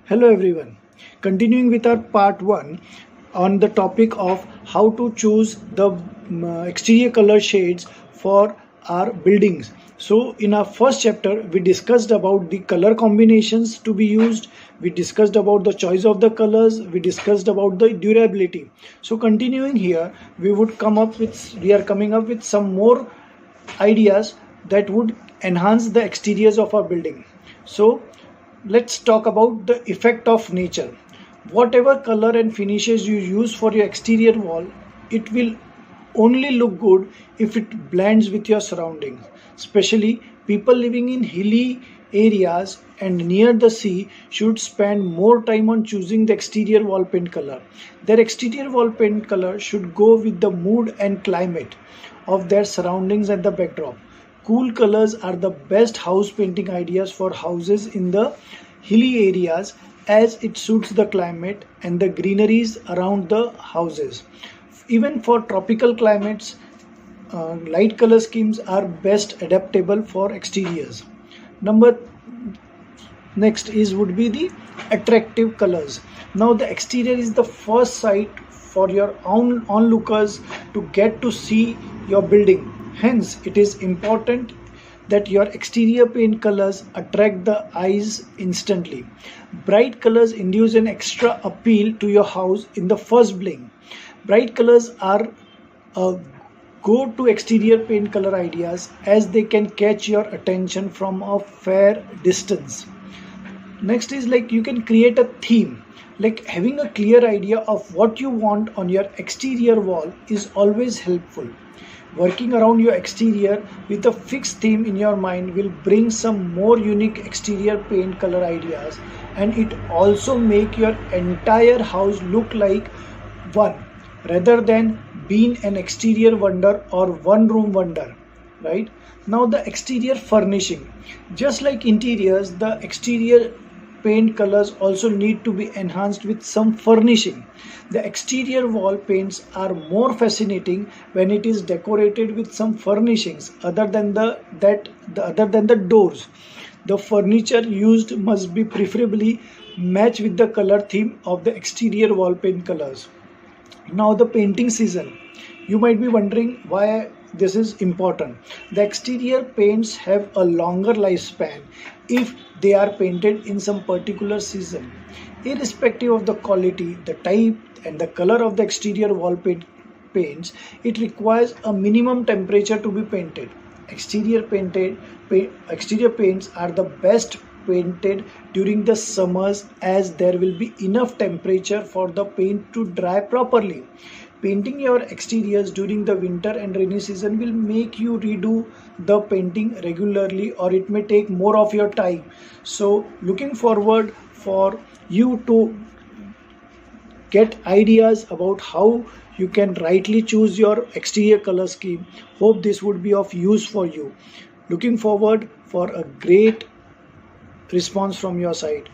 Hello everyone. Continuing with our part 1 on the topic of how to choose the exterior color shades for our buildings. So in our first chapter we discussed about the color combinations to be used, we discussed about the choice of the colors, we discussed about the durability. So continuing here we are coming up with some more ideas that would enhance the exteriors of our building. So let's talk about the effect of nature. Whatever color and finishes you use for your exterior wall, it will only look good if it blends with your surroundings. Especially people living in hilly areas and near the sea should spend more time on choosing the exterior wall paint color. Their exterior wall paint color should go with the mood and climate of their surroundings and the backdrop. Cool colors are the best house painting ideas for houses in the hilly areas as it suits the climate and the greeneries around the houses. Even for tropical climates, light color schemes are best adaptable for exteriors. Number next is would be the attractive colors. Now the exterior is the first sight for your own onlookers to get to see your building. Hence, it is important that your exterior paint colors attract the eyes instantly. Bright colors induce an extra appeal to your house in the first blink. Bright colors are a go-to exterior paint color ideas as they can catch your attention from a fair distance. Next is like you can create a theme. Like having a clear idea of what you want on your exterior wall is always helpful. Working around your exterior with a fixed theme in your mind will bring some more unique exterior paint color ideas, and it also make your entire house look like one rather than being an exterior wonder or one room wonder, right? Now the exterior furnishing, just like interiors, the exterior paint colors also need to be enhanced with some furnishing. The exterior wall paints are more fascinating when it is decorated with some furnishings other than the doors. The furniture used must be preferably match with the color theme of the exterior wall paint colors. Now the painting season. You might be wondering why this is important. The exterior paints have a longer lifespan if they are painted in some particular season. Irrespective of the quality, the type and the color of the exterior wall paints, it requires a minimum temperature to be painted. Exterior paints are the best painted during the summers as there will be enough temperature for the paint to dry properly. Painting your exteriors during the winter and rainy season will make you redo the painting regularly, or it may take more of your time. So looking forward for you to get ideas about how you can rightly choose your exterior color scheme. Hope this would be of use for you. Looking forward for a great response from your side.